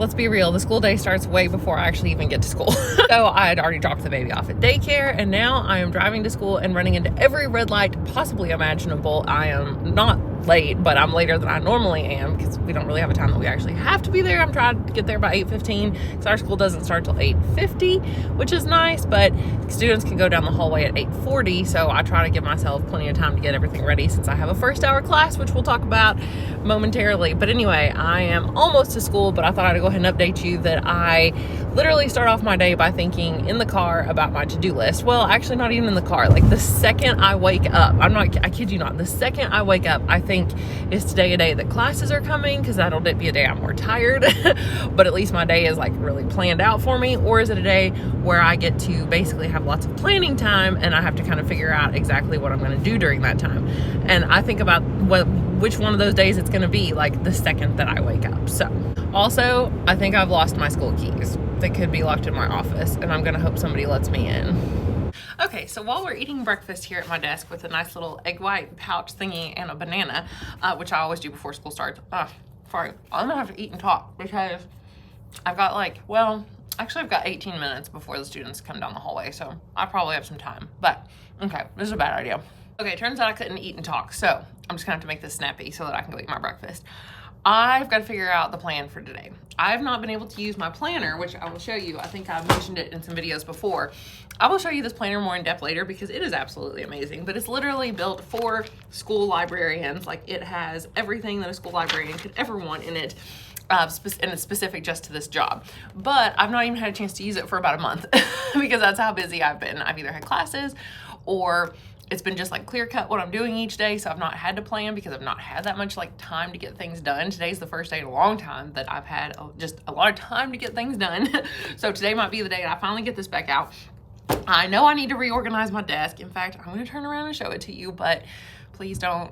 let's be real, the school day starts way before I actually even get to school. So I had already dropped the baby off at daycare, and now I am driving to school and running into every red light possibly imaginable. I am not late, but I'm later than I normally am because we don't really have a time that we actually have to be there. I'm trying to get there by 8:15 because our school doesn't start till 8:50, which is nice, but students can go down the hallway at 8:40, so I try to give myself plenty of time to get everything ready since I have a first hour class, which we'll talk about momentarily. But anyway, I am almost to school, but I thought I'd go ahead and update you that I literally start off my day by thinking in the car about my to-do list. Well, actually not even in the car. Like the second I wake up, I kid you not, the second I wake up, I think, is today a day that classes are coming? Because that'll be a day I'm more tired, but at least my day is like really planned out for me. Or is it a day where I get to basically have lots of planning time and I have to kind of figure out exactly what I'm going to do during that time? And I think about which one of those days it's going to be, like the second that I wake up. So also, I think I've lost my school keys. They could be locked in my office, and I'm going to hope somebody lets me in. Okay, so while we're eating breakfast here at my desk with a nice little egg white pouch thingy and a banana, which I always do before school starts. Sorry, I'm gonna have to eat and talk because I've got I've got 18 minutes before the students come down the hallway, so I probably have some time. But okay, this is a bad idea. Okay, turns out I couldn't eat and talk, so I'm just gonna have to make this snappy so that I can go eat my breakfast. I've got to figure out the plan for today. I've not been able to use my planner, which I will show you. I think I've mentioned it in some videos before. I will show you this planner more in depth later because it is absolutely amazing, but it's literally built for school librarians. Like, it has everything that a school librarian could ever want in it. And it's specific just to this job. But I've not even had a chance to use it for about a month because that's how busy I've been. I've either had classes or it's been just like clear cut what I'm doing each day. So I've not had to plan because I've not had that much like time to get things done. Today's the first day in a long time that I've had just a lot of time to get things done. So today might be the day I finally get this back out. I know I need to reorganize my desk. In fact, I'm going to turn around and show it to you, but please don't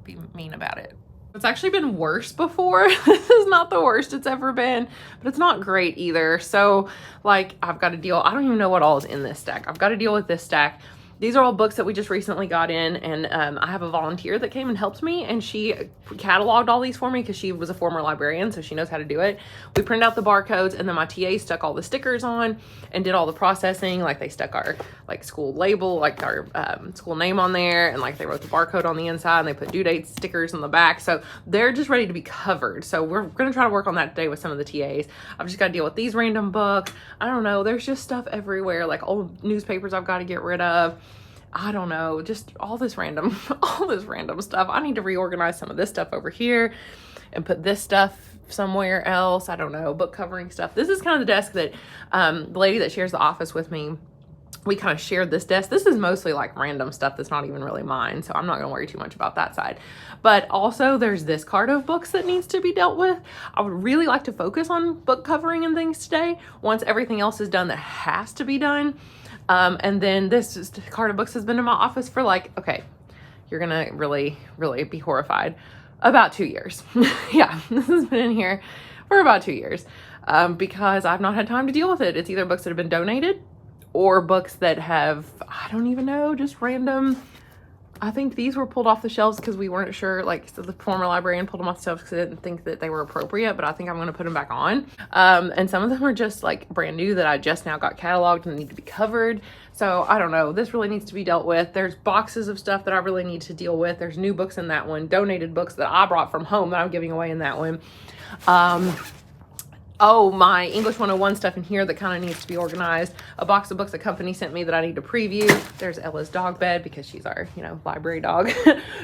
be mean about it. It's actually been worse before. This is not the worst it's ever been, but it's not great either. So like I've got to deal, I don't even know what all is in this stack. I've got to deal with this stack. These are all books that we just recently got in, and I have a volunteer that came and helped me, and she cataloged all these for me because she was a former librarian, so she knows how to do it. We printed out the barcodes, and then my TA stuck all the stickers on and did all the processing. Like, they stuck our like school label, like our school name on there, and like they wrote the barcode on the inside, and they put due date stickers on the back. So they're just ready to be covered. So we're gonna try to work on that today with some of the TAs. I've just got to deal with these random books. I don't know. There's just stuff everywhere, like old newspapers I've got to get rid of. I don't know, just all this random stuff. I need to reorganize some of this stuff over here and put this stuff somewhere else. I don't know, book covering stuff. This is kind of the desk that the lady that shares the office with me, we kind of shared this desk. This is mostly like random stuff that's not even really mine, so I'm not gonna worry too much about that side. But also there's this cart of books that needs to be dealt with. I would really like to focus on book covering and things today once everything else is done that has to be done. And then this cart of books has been in my office for like, okay, you're gonna really be horrified, about 2 years. Yeah, this has been in here for about 2 years because I've not had time to deal with it. It's either books that have been donated or books that have, I don't even know, just random. I think these were pulled off the shelves because we weren't sure, like, so the former librarian pulled them off the shelves because I didn't think that they were appropriate, but I think I'm going to put them back on. And some of them are just like brand new that I just now got cataloged and need to be covered. So I don't know, this really needs to be dealt with. There's boxes of stuff that I really need to deal with. There's new books in that one, donated books that I brought from home that I'm giving away in that one. Oh, my English 101 stuff in here that kind of needs to be organized. A box of books a company sent me that I need to preview. There's Ella's dog bed because she's our, library dog.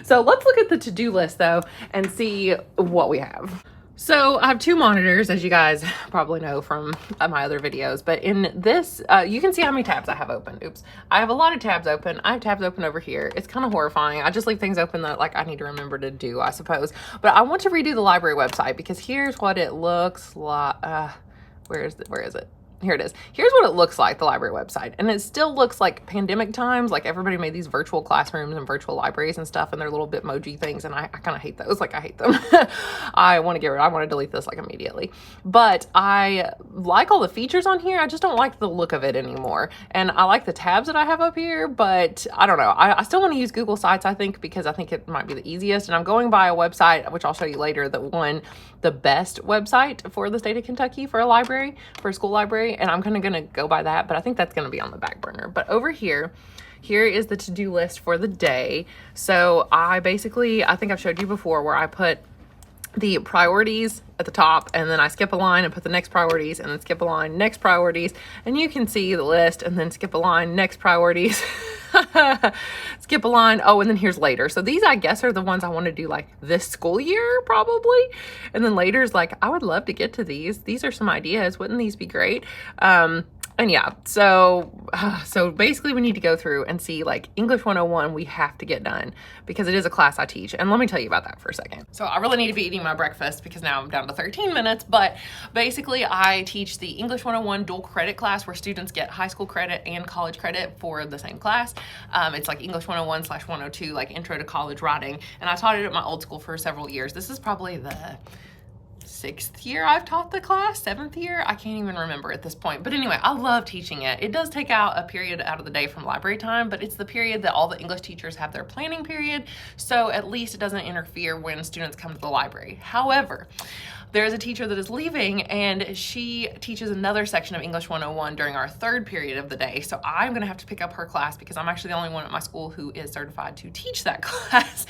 So let's look at the to-do list though and see what we have. So I have two monitors, as you guys probably know from my other videos, but in this, you can see how many tabs I have open. Oops. I have a lot of tabs open. I have tabs open over here. It's kind of horrifying. I just leave things open that like I need to remember to do, I suppose. But I want to redo the library website because here's what it looks like. Where is it? here it is. Here's what it looks like, the library website. And it still looks like pandemic times, like everybody made these virtual classrooms and virtual libraries and stuff, and their little Bitmoji things, and I kind of hate those. Like, I hate them. I want to delete this like immediately. But I like all the features on here. I just don't like the look of it anymore. And I like the tabs that I have up here, but I don't know. I still want to use Google Sites, I think, because I think it might be the easiest. And I'm going by a website, which I'll show you later, that won the best website for the state of Kentucky for a library, for a school library. And I'm kind of going to go by that, but I think that's going to be on the back burner. But over here is the to-do list for the day. So I think I've showed you before where I put the priorities at the top, and then I skip a line and put the next priorities, and then skip a line, next priorities, and you can see the list, and then skip a line, next priorities, skip a line, oh, and then here's later. So these, I guess, are the ones I want to do like this school year probably, and then later is like, I would love to get to these. These are some ideas. Wouldn't these be great? And yeah, so basically we need to go through and see, like, English 101 we have to get done because it is a class I teach. And let me tell you about that for a second. So I really need to be eating my breakfast because now I'm down to 13 minutes. But basically I teach the English 101 dual credit class where students get high school credit and college credit for the same class. It's like English 101/102, like intro to college writing. And I taught it at my old school for several years. This is probably the 6th year I've taught the class, 7th year, I can't even remember at this point. But anyway, I love teaching it. It does take out a period out of the day from library time, but it's the period that all the English teachers have their planning period, so at least it doesn't interfere when students come to the library. However, there's a teacher that is leaving, and she teaches another section of English 101 during our 3rd period of the day. So I'm gonna have to pick up her class because I'm actually the only one at my school who is certified to teach that class,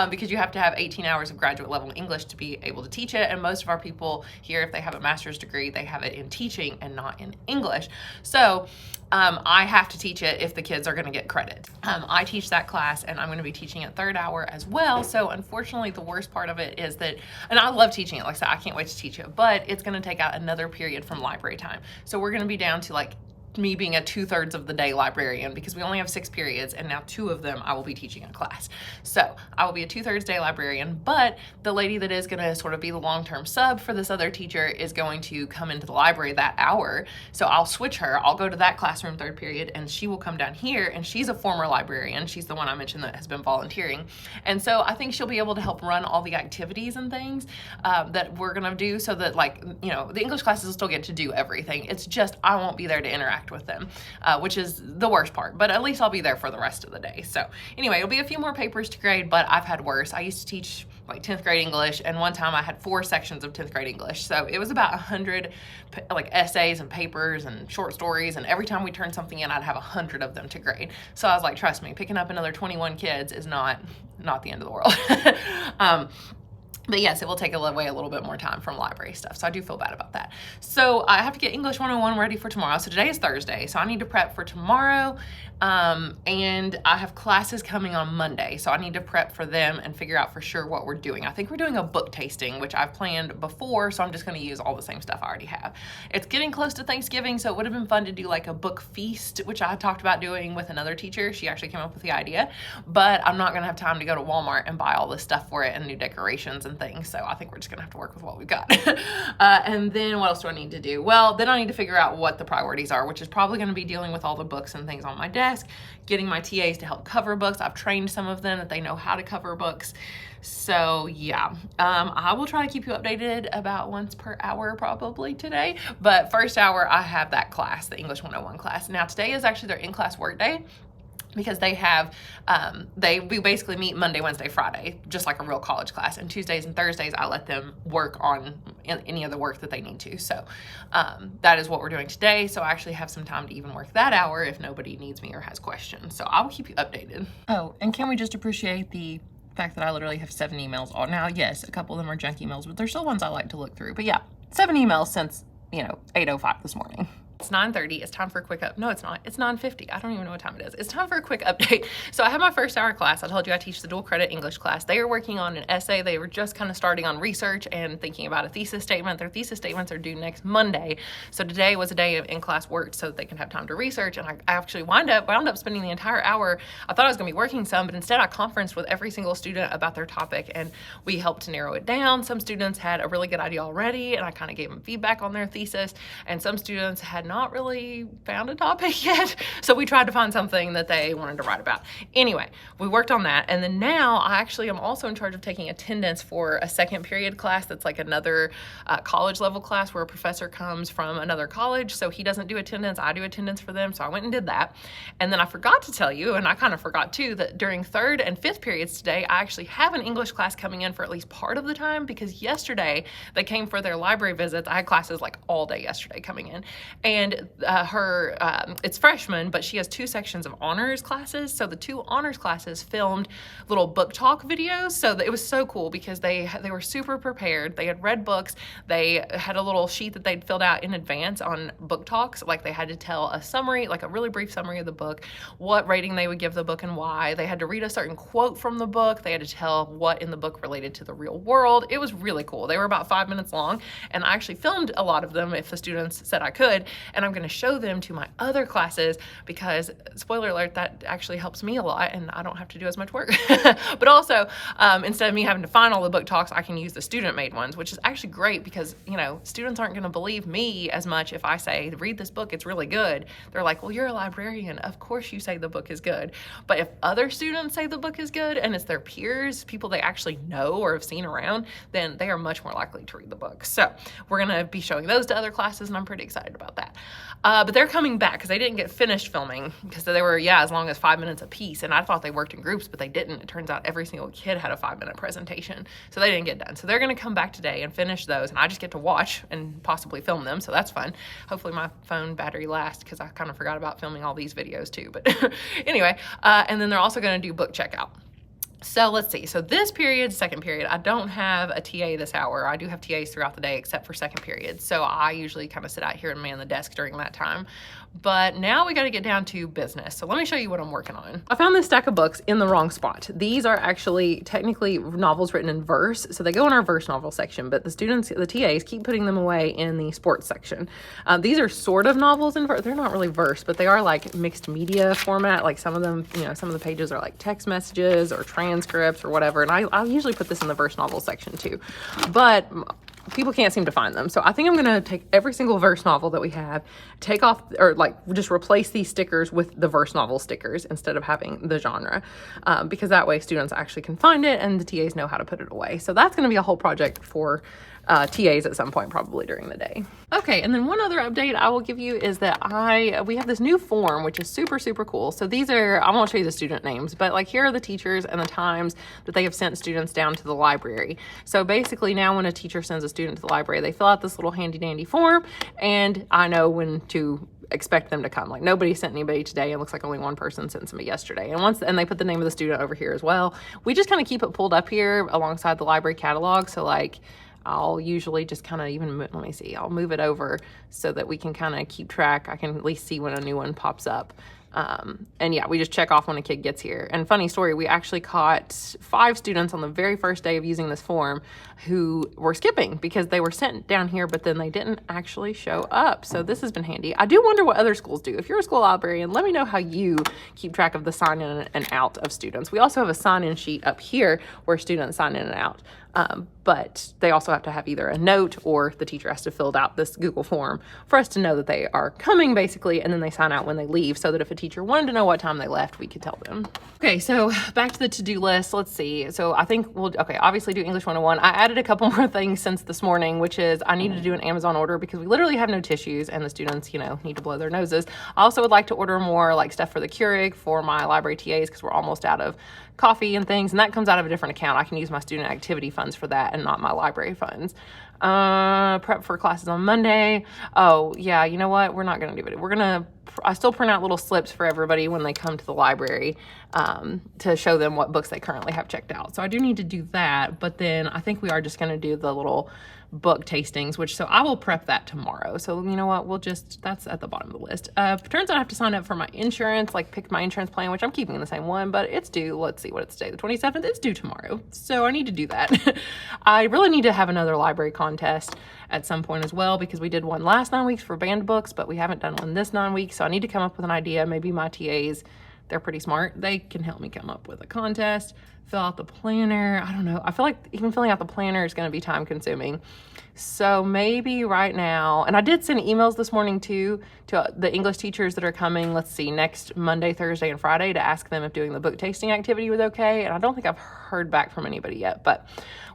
because you have to have 18 hours of graduate level English to be able to teach it. And most of our people here, if they have a master's degree, they have it in teaching and not in English. So I have to teach it if the kids are gonna get credit. I teach that class, and I'm gonna be teaching it 3rd hour as well. So unfortunately, the worst part of it is that, and I love teaching it, like I said, I can't wait to teach it, but it's gonna take out another period from library time. So we're gonna be down to like me being a 2/3 of the day librarian because we only have 6 periods, and now 2 of them I will be teaching a class. So I will be a 2/3 day librarian, but the lady that is gonna sort of be the long-term sub for this other teacher is going to come into the library that hour. So I'll switch her. I'll go to that classroom 3rd period, and she will come down here, and she's a former librarian. She's the one I mentioned that has been volunteering. And so I think she'll be able to help run all the activities and things that we're gonna do, so that, like, you know, the English classes will still get to do everything. It's just I won't be there to interact with them, which is the worst part, but at least I'll be there for the rest of the day. So anyway, it'll be a few more papers to grade, but I've had worse. I used to teach like 10th grade English, and one time I had 4 sections of 10th grade English. So it was about 100 like essays and papers and short stories, and every time we turned something in, I'd have 100 of them to grade. So I was like, trust me, picking up another 21 kids is not the end of the world. But yes, it will take away a little bit more time from library stuff. So I do feel bad about that. So I have to get English 101 ready for tomorrow. So today is Thursday. So I need to prep for tomorrow. And I have classes coming on Monday. So I need to prep for them and figure out for sure what we're doing. I think we're doing a book tasting, which I've planned before. So I'm just going to use all the same stuff I already have. It's getting close to Thanksgiving. So it would have been fun to do like a book feast, which I had talked about doing with another teacher. She actually came up with the idea, but I'm not going to have time to go to Walmart and buy all this stuff for it and new decorations and things. So I think we're just gonna have to work with what we've got. And then what else do I need to do? Well, then I need to figure out what the priorities are, which is probably gonna be dealing with all the books and things on my desk, getting my TAs to help cover books. I've trained some of them that they know how to cover books. So yeah, I will try to keep you updated about once per hour probably today. But 1st hour, I have that class, the English 101 class. Now today is actually their in-class work day, because they have, we basically meet Monday, Wednesday, Friday, just like a real college class. And Tuesdays and Thursdays, I let them work on any of the work that they need to. So that is what we're doing today. So I actually have some time to even work that hour if nobody needs me or has questions. So I will keep you updated. Oh, and can we just appreciate the fact that I literally have 7 emails all now? Yes, a couple of them are junk emails, but there's still ones I like to look through. But yeah, 7 emails since, you know, 8:05 this morning. It's 9:30. It's time for a quick no, it's not. It's 9:50. I don't even know what time it is. It's time for a quick update. So I have my first hour class. I told you I teach the dual credit English class. They are working on an essay. They were just kind of starting on research and thinking about a thesis statement. Their thesis statements are due next Monday. So today was a day of in-class work so that they can have time to research. And I actually wound up spending the entire hour. I thought I was going to be working some, but instead I conferenced with every single student about their topic, and we helped to narrow it down. Some students had a really good idea already, and I kind of gave them feedback on their thesis, and some students had not really found a topic yet, so we tried to find something that they wanted to write about. Anyway, we worked on that, and then now I actually am also in charge of taking attendance for a second period class that's like another college level class where a professor comes from another college, so he doesn't do attendance, I do attendance for them, so I went and did that. And then I forgot to tell you, and I kind of forgot too, that during third and fifth periods today, I actually have an English class coming in for at least part of the time, because yesterday they came for their library visits. I had classes like all day yesterday coming in, and it's freshman, but she has 2 sections of honors classes. So the 2 honors classes filmed little book talk videos. So it was so cool because they were super prepared. They had read books. They had a little sheet that they'd filled out in advance on book talks. Like they had to tell a summary, like a really brief summary of the book, what rating they would give the book and why. They had to read a certain quote from the book. They had to tell what in the book related to the real world. It was really cool. They were about 5 minutes long, and I actually filmed a lot of them if the students said I could, and I'm going to show them to my other classes because, spoiler alert, that actually helps me a lot and I don't have to do as much work. But also, instead of me having to find all the book talks, I can use the student-made ones, which is actually great because, you know, students aren't going to believe me as much if I say, read this book, it's really good. They're like, well, you're a librarian. Of course you say the book is good. But if other students say the book is good and it's their peers, people they actually know or have seen around, then they are much more likely to read the book. So we're going to be showing those to other classes, and I'm pretty excited about that. But they're coming back because they didn't get finished filming because they were, as long as 5 minutes a piece. And I thought they worked in groups, but they didn't. It turns out every single kid had a 5-minute presentation, so they didn't get done. So they're going to come back today and finish those, and I just get to watch and possibly film them, so that's fun. Hopefully my phone battery lasts because I kind of forgot about filming all these videos too. But anyway, and then they're also going to do book checkout. So let's see. So this period, second period, I don't have a TA this hour. I do have TAs throughout the day except for second period. So I usually kind of sit out here and man the desk during that time. But now we got to get down to business. So let me show you what I'm working on. I found this stack of books in the wrong spot. These are actually technically novels written in verse. So they go in our verse novel section, but the students, the TAs, keep putting them away in the sports section. These are sort of novels in verse. They're not really verse, but they are like mixed media format. Like some of them, some of the pages are like text messages or transcripts or whatever. And I usually put this in the verse novel section too. But people can't seem to find them. So I think I'm going to take every single verse novel that we have, take off, or like just replace these stickers with the verse novel stickers instead of having the genre, because that way students actually can find it and the TAs know how to put it away. So that's going to be a whole project for TAs at some point, probably during the day. Okay, and then one other update I will give you is that we have this new form, which is super, super cool. So these are, I won't show you the student names, but like here are the teachers and the times that they have sent students down to the library. So basically now when a teacher sends a student to the library, they fill out this little handy dandy form, and I know when to expect them to come. Like nobody sent anybody today. It looks like only one person sent somebody yesterday. And they put the name of the student over here as well. We just kind of keep it pulled up here alongside the library catalog. So like I'll usually just kind of let me see, I'll move it over so that we can kind of keep track. I can at least see when a new one pops up. And yeah, we just check off when a kid gets here. And funny story, we actually caught 5 students on the very first day of using this form who were skipping because they were sent down here, but then they didn't actually show up. So this has been handy. I do wonder what other schools do. If you're a school librarian, let me know how you keep track of the sign in and out of students. We also have a sign in sheet up here where students sign in and out. But they also have to have either a note or the teacher has to fill out this Google form for us to know that they are coming, basically, and then they sign out when they leave so that if a teacher wanted to know what time they left, we could tell them. Okay, so back to the to-do list. Let's see. So I think obviously do English 101. I added a couple more things since this morning, which is I needed to do an Amazon order because we literally have no tissues and the students, need to blow their noses. I also would like to order more like stuff for the Keurig for my library TAs because we're almost out of coffee and things, and that comes out of a different account. I can use my student activity funds for that and not my library funds. Prep for classes on Monday. Oh yeah, you know what? We're not gonna do it. I still print out little slips for everybody when they come to the library to show them what books they currently have checked out. So I do need to do that, but then I think we are just gonna do the little book tastings, so I will prep that tomorrow. So you know what, that's at the bottom of the list. Turns out I have to sign up for my insurance, like pick my insurance plan, which I'm keeping the same one, but it's due, let's see what it's today, the 27th, it's due tomorrow. So I need to do that. I really need to have another library contest at some point as well, because we did one last 9 weeks for banned books, but we haven't done one this 9 weeks. So I need to come up with an idea. Maybe my TAs, they're pretty smart, they can help me come up with a contest, fill out the planner. I don't know, I feel like even filling out the planner is going to be time consuming. So maybe right now, and I did send emails this morning too to the English teachers that are coming, let's see, next Monday, Thursday, and Friday, to ask them if doing the book tasting activity was okay. And I don't think I've heard back from anybody yet, but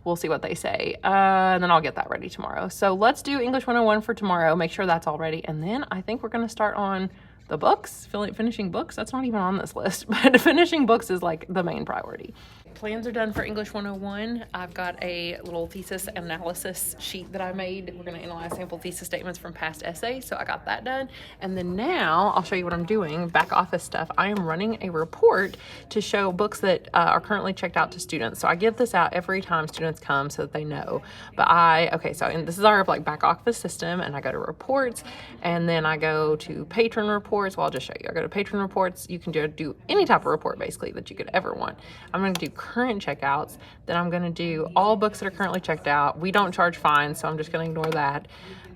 we'll see what they say. And then I'll get that ready tomorrow. So let's do English 101 for tomorrow, make sure that's all ready. And then I think we're going to start on the books, finishing books. That's not even on this list, but finishing books is like the main priority. Plans are done for English 101. I've got a little thesis analysis sheet that I made. We're going to analyze sample thesis statements from past essays. So I got that done. And then now I'll show you what I'm doing. Back office stuff. I am running a report to show books that are currently checked out to students. So I give this out every time students come so that they know. But and this is our like back office system, and I go to reports, and then I go to patron reports. Well, I'll just show you. I go to patron reports. You can do any type of report basically that you could ever want. I'm going to do current checkouts, then I'm going to do all books that are currently checked out. We don't charge fines, so I'm just going to ignore that.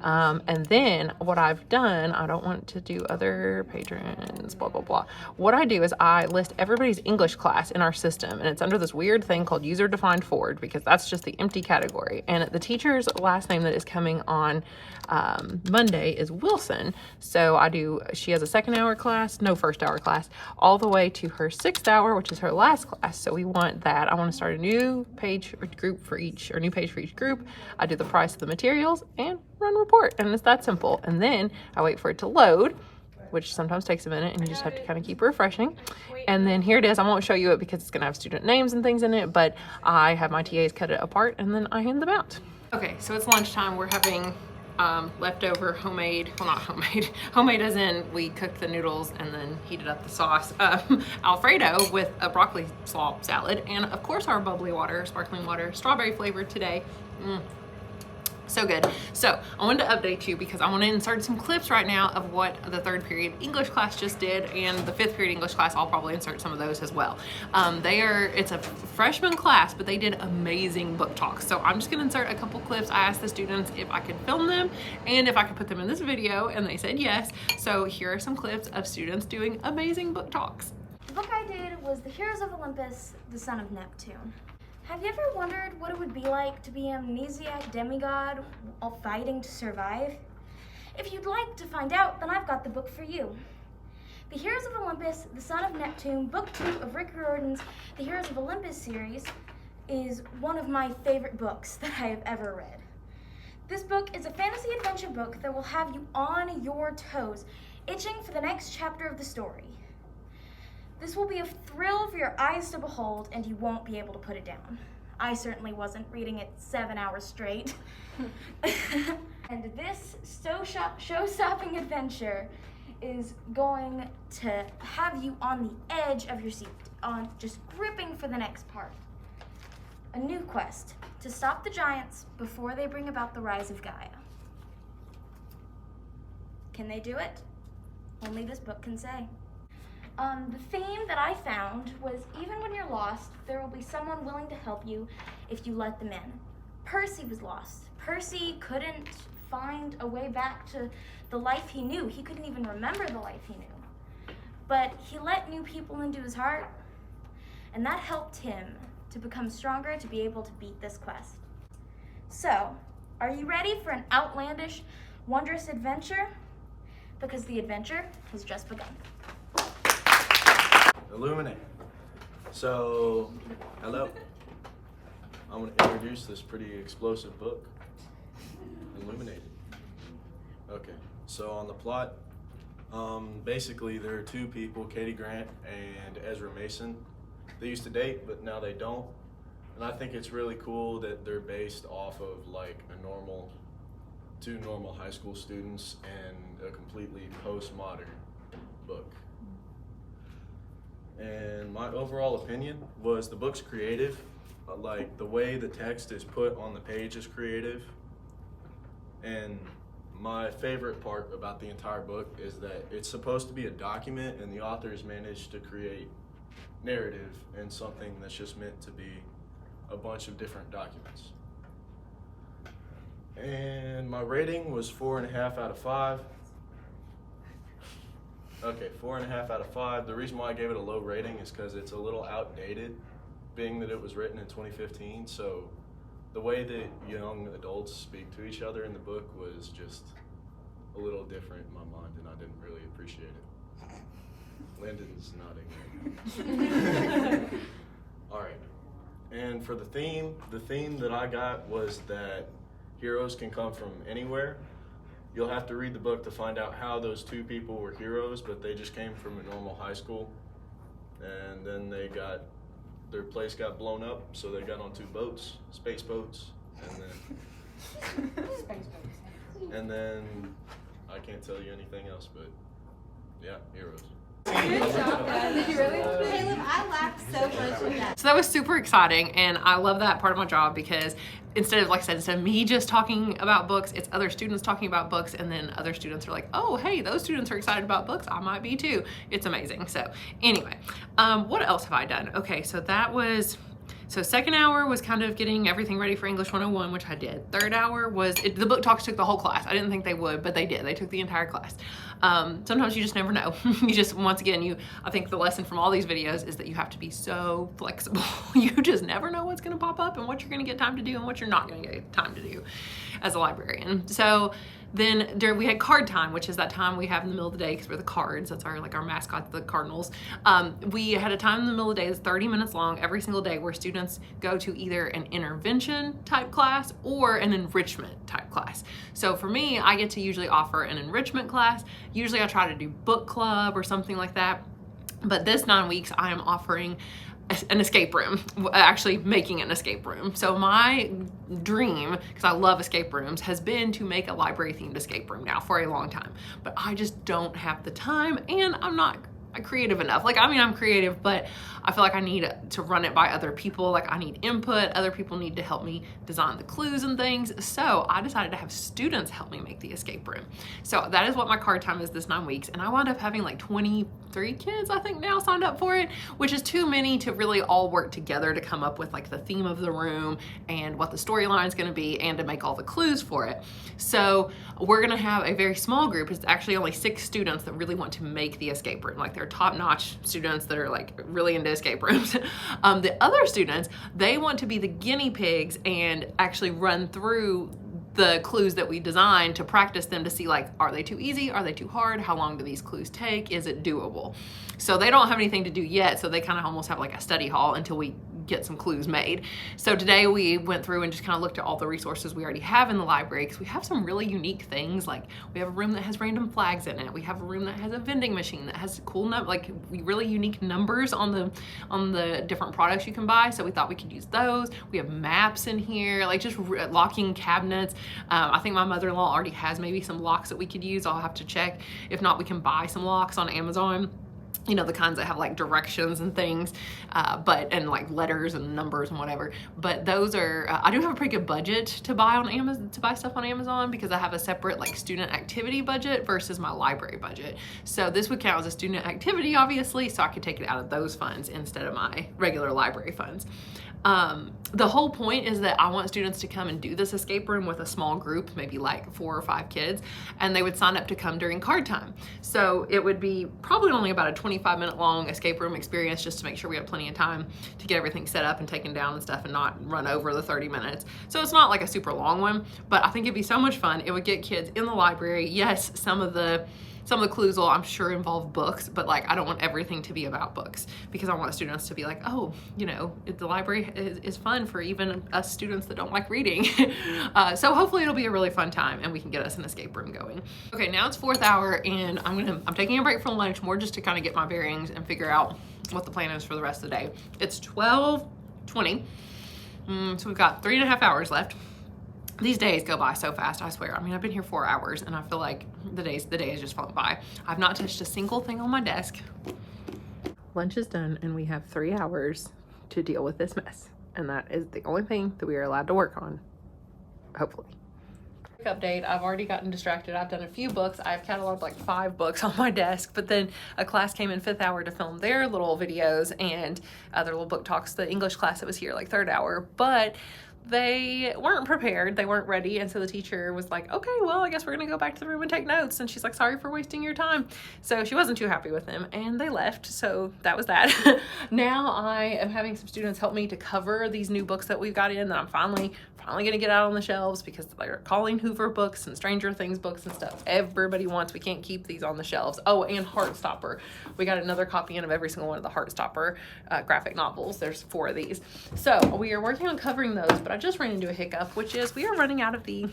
And then what I've done, I don't want to do other patrons, blah, blah, blah. What I do is I list everybody's English class in our system, and it's under this weird thing called user-defined forward, because that's just the empty category. And the teacher's last name that is coming on Monday is Wilson. So she has a second hour class, no first hour class, all the way to her 6th hour, which is her last class. So we want that. I want to start a new page or group for each, or new page for each group. I do the price of the materials and run report, and it's that simple. And then I wait for it to load, which sometimes takes a minute, and you just have to kind of keep refreshing. And then here it is. I won't show you it because it's going to have student names and things in it, but I have my TAs cut it apart, and then I hand them out. Okay, so it's lunchtime. We're having leftover homemade, well, not homemade, homemade as in we cooked the noodles and then heated up the sauce, Alfredo with a broccoli slaw salad, and of course our bubbly water, sparkling water, strawberry flavored today. So good. So I wanted to update you because I want to insert some clips right now of what the 3rd period English class just did, and the 5th period English class, I'll probably insert some of those as well. It's a freshman class, but they did amazing book talks. So I'm just going to insert a couple clips. I asked the students if I could film them and if I could put them in this video, and they said yes. So here are some clips of students doing amazing book talks. The book I did was The Heroes of Olympus, the Son of Neptune. Have you ever wondered what it would be like to be an amnesiac demigod while fighting to survive? If you'd like to find out, then I've got the book for you. The Heroes of Olympus, the Son of Neptune, Book 2 of Rick Riordan's The Heroes of Olympus series, is one of my favorite books that I have ever read. This book is a fantasy adventure book that will have you on your toes, itching for the next chapter of the story. This will be a thrill for your eyes to behold, and you won't be able to put it down. I certainly wasn't reading it 7 hours straight. And this show-stopping adventure is going to have you on the edge of your seat, just gripping for the next part. A new quest to stop the giants before they bring about the rise of Gaia. Can they do it? Only this book can say. The theme that I found was, even when you're lost, there will be someone willing to help you if you let them in. Percy was lost. Percy couldn't find a way back to the life he knew. He couldn't even remember the life he knew. But he let new people into his heart, and that helped him to become stronger to be able to beat this quest. So, are you ready for an outlandish, wondrous adventure? Because the adventure has just begun. Illuminate. So, hello. I'm going to introduce this pretty explosive book, Illuminated. Okay, so on the plot, basically there are 2 people, Katie Grant and Ezra Mason. They used to date, but now they don't. And I think it's really cool that they're based off of like two normal high school students and a completely postmodern book. And my overall opinion was the book's creative. Like the way the text is put on the page is creative. And my favorite part about the entire book is that it's supposed to be a document, and the authors managed to create narrative in something that's just meant to be a bunch of different documents. And my rating was 4.5 out of 5. Okay, 4.5 out of 5. The reason why I gave it a low rating is because it's a little outdated, being that it was written in 2015. So the way that young adults speak to each other in the book was just a little different in my mind, and I didn't really appreciate it. Landon's nodding. All right. And for the theme that I got was that heroes can come from anywhere. You'll have to read the book to find out how those two people were heroes, but they just came from a normal high school, and then their place got blown up, so they got on 2 boats, space boats, and then I can't tell you anything else, but yeah, heroes. Good job, guys. Did you really? Caleb, I laughed so much in that. So that was super exciting, and I love that part of my job because instead of me just talking about books, it's other students talking about books, and then other students are like, oh, hey, those students are excited about books. I might be too. It's amazing. So anyway, what else have I done? Okay, so second hour was kind of getting everything ready for English 101, which I did. Third hour was, the book talks took the whole class. I didn't think they would, but they did. They took the entire class. Sometimes you just never know. You just, once again, I think the lesson from all these videos is that you have to be so flexible. You just never know what's gonna pop up and what you're gonna get time to do and what you're not gonna get time to do as a librarian. So then we had card time, which is that time we have in the middle of the day because we're the Cards. That's our mascot, the Cardinals. We had a time in the middle of the day that's 30 minutes long every single day where students go to either an intervention type class or an enrichment type class. So for me, I get to usually offer an enrichment class. Usually I try to do book club or something like that. But this 9 weeks, I am offering an escape room, actually making an escape room. So my dream, because I love escape rooms, has been to make a library themed escape room now for a long time, but I just don't have the time, and I'm not creative enough. I'm creative, but I feel like I need to run it by other people. I need input. Other people need to help me design the clues and things. So I decided to have students help me make the escape room. So that is what my card time is this 9 weeks. And I wound up having 23 kids, I think, now signed up for it, which is too many to really all work together to come up with the theme of the room and what the storyline is going to be and to make all the clues for it. So we're going to have a very small group. It's actually only 6 students that really want to make the escape room. They're top-notch students that are really into escape rooms. The other students, they want to be the guinea pigs and actually run through the clues that we designed to practice them to see are they too easy? Are they too hard? How long do these clues take? Is it doable? So they don't have anything to do yet, so they kind of almost have a study hall until we get some clues made. So today we went through and just kind of looked at all the resources we already have in the library, because we have some really unique things. We have a room that has random flags in it. We have a room that has a vending machine that has cool really unique numbers on the different products you can buy. So we thought we could use those. We have maps in here, just locking cabinets. I think my mother-in-law already has maybe some locks that we could use. I'll have to check. If not, we can buy some locks on Amazon. The kinds that have directions and things, and letters and numbers and whatever. But those are, I do have a pretty good budget to buy on Amazon, to buy stuff on Amazon, because I have a separate student activity budget versus my library budget. So this would count as a student activity, obviously, so I could take it out of those funds instead of my regular library funds. The whole point is that I want students to come and do this escape room with a small group, maybe 4 or 5 kids, and they would sign up to come during card time. So it would be probably only about a 25-minute long escape room experience, just to make sure we have plenty of time to get everything set up and taken down and stuff and not run over the 30 minutes. So it's not a super long one, but I think it'd be so much fun. It would get kids in the library. Yes, some of the clues will, I'm sure, involve books, but I don't want everything to be about books, because I want students to be oh, the library is fun for even us students that don't like reading. So hopefully it'll be a really fun time and we can get us an escape room going. Okay, now it's 4th hour and I'm taking a break from lunch, more just to kind of get my bearings and figure out what the plan is for the rest of the day. It's 12:20, so we've got 3.5 hours left. These days go by so fast, I swear. I've been here 4 hours and I feel like the day is just flown by. I've not touched a single thing on my desk. Lunch is done and we have 3 hours to deal with this mess. And that is the only thing that we are allowed to work on, hopefully. Update. I've already gotten distracted. I've done a few books. I've cataloged like 5 books on my desk, but then a class came in 5th hour to film their little videos and other little book talks. The English class that was here like 3rd hour, but they weren't prepared, they weren't ready, and so the teacher was like, okay, well, I guess we're gonna go back to the room and take notes. And she's like, sorry for wasting your time. So she wasn't too happy with them and they left, so that was that. Now I am having some students help me to cover these new books that we've got in that I'm finally gonna get out on the shelves, because they're Colleen Hoover books and Stranger Things books and stuff everybody wants. We can't keep these on the shelves. Oh, and Heartstopper. We got another copy in of every single one of the Heartstopper graphic novels. There's 4 of these. So we are working on covering those, but I just ran into a hiccup, which is we are running out of the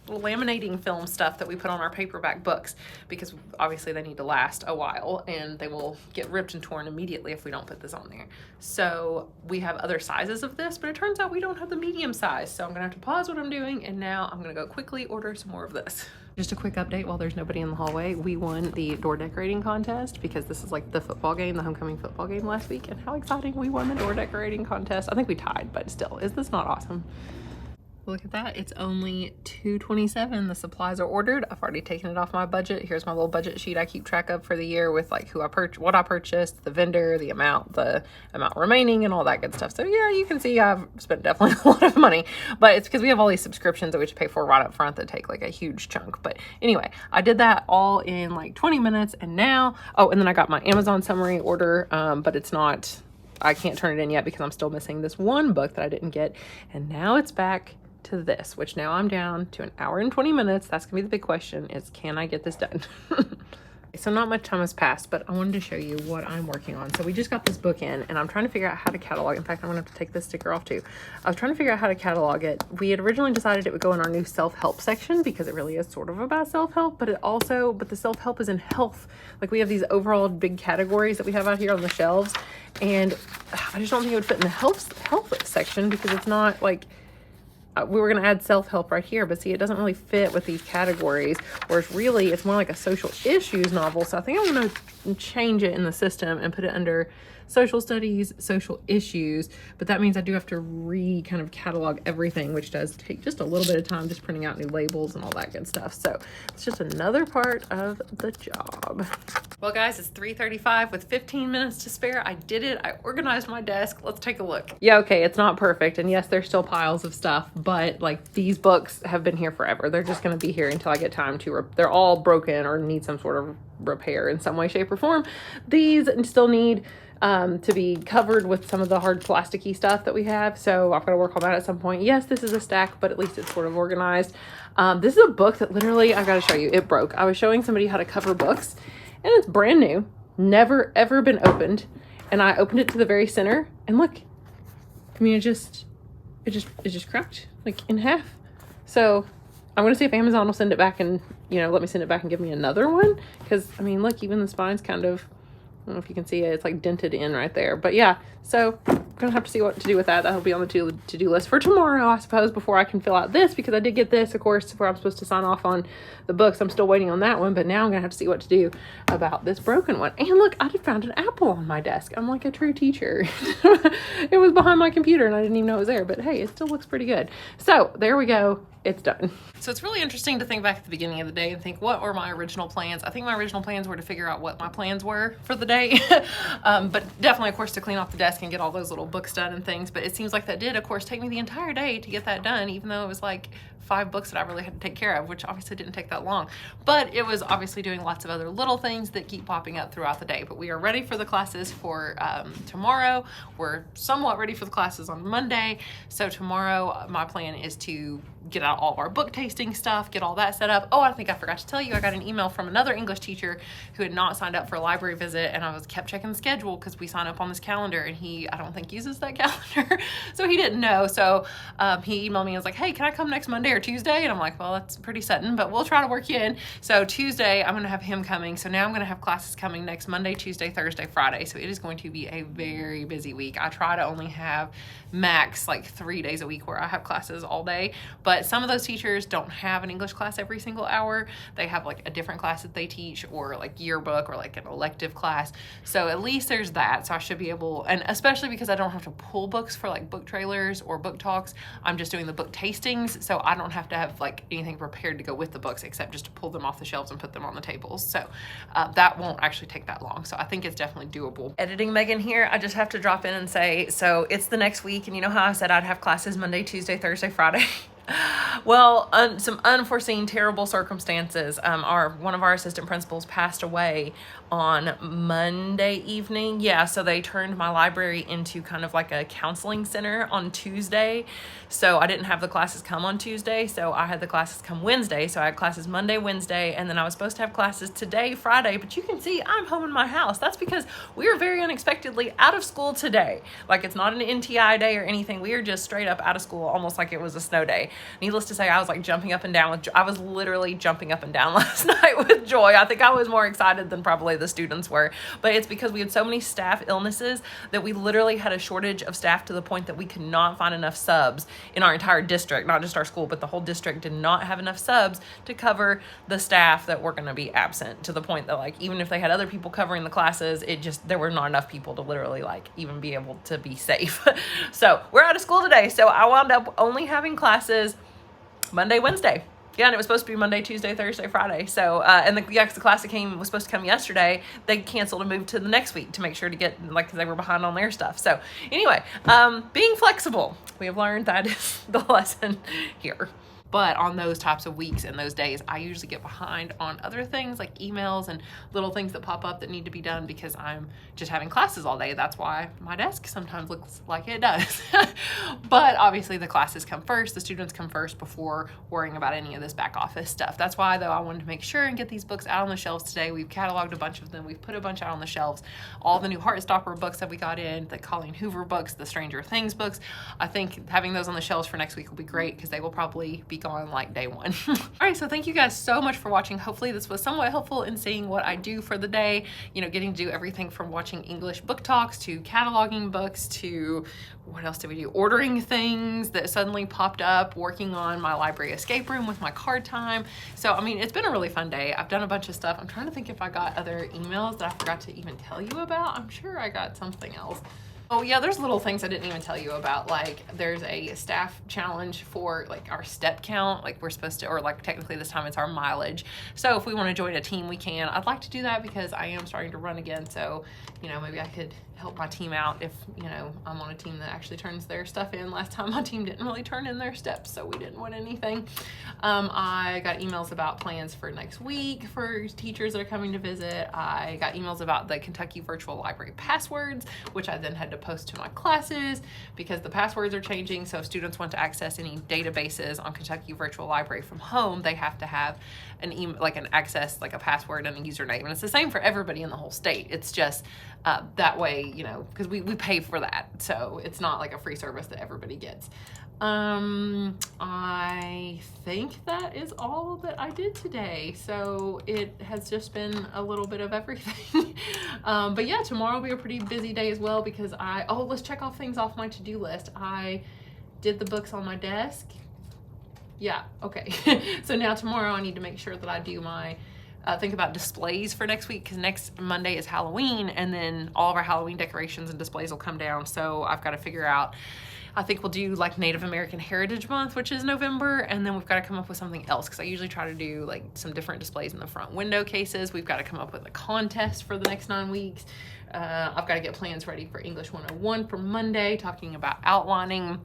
little laminating film stuff that we put on our paperback books, because obviously they need to last a while and they will get ripped and torn immediately if we don't put this on there. So we have other sizes of this, but it turns out we don't have the medium size. So I'm gonna have to pause what I'm doing, and now I'm gonna go quickly order some more of this. Just a quick update while there's nobody in the hallway. We won the door decorating contest, because this is like the football game, the homecoming football game last week, and how exciting. We won the door decorating contest. I think we tied, but still, is this not awesome? Look at that, it's only $2.27. The supplies are ordered. I've already taken it off my budget. Here's my little budget sheet I keep track of for the year with like what I purchased, the vendor, the amount remaining, and all that good stuff. So yeah, you can see I've spent definitely a lot of money, but it's because we have all these subscriptions that we should pay for right up front that take like a huge chunk. But anyway, I did that all in like 20 minutes, and now, oh, and then I got my Amazon summary order, but it's not, I can't turn it in yet because I'm still missing this one book that I didn't get. And now it's back to this, which now I'm down to 1 hour and 20 minutes. That's gonna be the big question, is can I get this done? So not much time has passed, but I wanted to show you what I'm working on. So we just got this book in, and I'm trying to figure out how to catalog. In fact, I'm gonna have to take this sticker off too. I was trying to figure out how to catalog it. We had originally decided it would go in our new self-help section, because it really is sort of about self-help, but the self-help is in health. Like, we have these overall big categories that we have out here on the shelves, and I just don't think it would fit in the health section, because it's not like, we were going to add self-help right here, but see, it doesn't really fit with these categories, whereas really it's more like a social issues novel. So I think I'm going to change it in the system and put it under social studies, social issues, but that means I do have to kind of catalog everything, which does take just a little bit of time, just printing out new labels and all that good stuff. So it's just another part of the job. Well guys, it's 3:35 with 15 minutes to spare. I did it. I organized my desk. Let's take a look. Yeah, okay, it's not perfect, and yes, there's still piles of stuff, but like, these books have been here forever. They're just going to be here until I get time to they're all broken or need some sort of repair in some way, shape, or form. These still need to be covered with some of the hard plasticky stuff that we have, so I've got to work on that at some point. Yes, this is a stack, but at least it's sort of organized. This is a book that literally, I've got to show you, it broke. I was showing somebody how to cover books, and it's brand new, never ever been opened, and I opened it to the very center, and look, I mean, it just cracked like in half. So I'm gonna see if Amazon will send it back and, let me send it back and give me another one, because I mean, look, even the spine's kind of, I don't know if you can see it, it's like dented in right there. But yeah, so I'm gonna have to see what to do with that. That'll be on the to-do list for tomorrow, I suppose, before I can fill out this, because I did get this, of course, where I'm supposed to sign off on the books. I'm still waiting on that one, but now I'm gonna have to see what to do about this broken one. And look, I just found an apple on my desk. I'm like a true teacher. It was behind my computer and I didn't even know it was there, but hey, it still looks pretty good. So there we go. It's done. So it's really interesting to think back at the beginning of the day and think, what were my original plans? I think my original plans were to figure out what my plans were for the day. But definitely, of course, to clean off the desk and get all those little books done and things. But it seems like that did, of course, take me the entire day to get that done, even though it was like 5 books that I really had to take care of, which obviously didn't take that long. But it was obviously doing lots of other little things that keep popping up throughout the day. But we are ready for the classes for tomorrow. We're somewhat ready for the classes on Monday. So tomorrow, my plan is to get out all of our book tasting stuff, get all that set up. Oh, I think I forgot to tell you, I got an email from another English teacher who had not signed up for a library visit, and I kept checking the schedule because we sign up on this calendar, and he, I don't think, uses that calendar. So he didn't know. So he emailed me and was like, hey, can I come next Monday or Tuesday? And I'm like, well, that's pretty sudden, but we'll try to work you in. So Tuesday, I'm gonna have him coming. So now I'm gonna have classes coming next Monday, Tuesday, Thursday, Friday. So it is going to be a very busy week. I try to only have max like 3 days a week where I have classes all day, but some of those teachers don't have an English class every single hour. They have like a different class that they teach, or like yearbook, or like an elective class. So at least there's that. So I should be able, and especially because I don't have to pull books for like book trailers or book talks, I'm just doing the book tastings. So I don't have to have like anything prepared to go with the books except just to pull them off the shelves and put them on the tables. So that won't actually take that long. So I think it's definitely doable. Editing Megan here, I just have to drop in and say, so it's the next week, and you know how I said I'd have classes Monday, Tuesday, Thursday, Friday? Well, some unforeseen terrible circumstances. One of our assistant principals passed away on Monday evening. Yeah, so they turned my library into kind of like a counseling center on Tuesday. So I didn't have the classes come on Tuesday, so I had the classes come Wednesday. So I had classes Monday, Wednesday, and then I was supposed to have classes today, Friday. But you can see I'm home in my house. That's because we are very unexpectedly out of school today. Like, it's not an NTI day or anything. We are just straight up out of school, almost like it was a snow day. Needless to say, I was like jumping up and down with, I was literally jumping up and down last night with joy. I think I was more excited than probably the students were, but it's because we had so many staff illnesses that we literally had a shortage of staff to the point that we could not find enough subs in our entire district, not just our school, but the whole district did not have enough subs to cover the staff that were going to be absent, to the point that like, even if they had other people covering the classes, there were not enough people to literally like even be able to be safe. So we're out of school today. So I wound up only having classes Monday, Wednesday. Yeah, and it was supposed to be Monday, Tuesday, Thursday, Friday. So, and the class that was supposed to come yesterday, they canceled and moved to the next week to make sure to get, like, because they were behind on their stuff. So anyway, being flexible, we have learned that is the lesson here. But on those types of weeks and those days, I usually get behind on other things like emails and little things that pop up that need to be done because I'm just having classes all day. That's why my desk sometimes looks like it does. But obviously the classes come first, the students come first before worrying about any of this back office stuff. That's why, though, I wanted to make sure and get these books out on the shelves today. We've cataloged a bunch of them. We've put a bunch out on the shelves. All the new Heartstopper books that we got in, the Colleen Hoover books, the Stranger Things books. I think having those on the shelves for next week will be great because they will probably be gone like day one. All right, so thank you guys so much for watching. Hopefully this was somewhat helpful in seeing what I do for the day, you know, getting to do everything from watching English book talks to cataloging books to what else did we do? Ordering things that suddenly popped up, working on my library escape room with my card time. So, I mean, it's been a really fun day. I've done a bunch of stuff. I'm trying to think if I got other emails that I forgot to even tell you about. I'm sure I got something else. Oh yeah, there's little things I didn't even tell you about. Like, there's a staff challenge for like our step count. Like, we're supposed to, or like technically this time it's our mileage. So if we want to join a team, we can. I'd like to do that because I am starting to run again. So, you know, maybe I could help my team out if, you know, I'm on a team that actually turns their stuff in. Last time my team didn't really turn in their steps, so we didn't win anything. I got emails about plans for next week for teachers that are coming to visit. I got emails about the Kentucky Virtual Library passwords, which I then had to post to my classes because the passwords are changing. So if students want to access any databases on Kentucky Virtual Library from home, they have to have an email, like an access, like a password and a username. And it's the same for everybody in the whole state. It's just that way, you know, because we pay for that. So it's not like a free service that everybody gets. I think that is all that I did today. So it has just been a little bit of everything. But yeah, tomorrow will be a pretty busy day as well because let's check off things off my to-do list. I did the books on my desk. Yeah, okay. So now tomorrow I need to make sure that I do my think about displays for next week because next Monday is Halloween and then all of our Halloween decorations and displays will come down. So I've got to figure out, I think we'll do like Native American Heritage Month, which is November, and then we've got to come up with something else because I usually try to do like some different displays in the front window cases. We've got to come up with a contest for the next 9 weeks. I've got to get plans ready for English 101 for Monday, talking about outlining.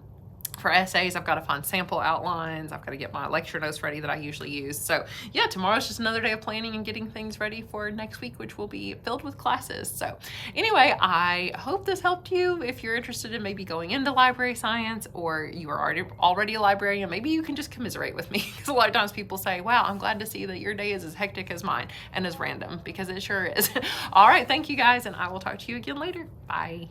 For essays, I've got to find sample outlines. I've got to get my lecture notes ready that I usually use. So yeah, tomorrow's just another day of planning and getting things ready for next week, which will be filled with classes. So anyway, I hope this helped you. If you're interested in maybe going into library science or you are already a librarian, maybe you can just commiserate with me because a lot of times people say, wow, I'm glad to see that your day is as hectic as mine and as random because it sure is. All right, thank you guys, and I will talk to you again later. Bye.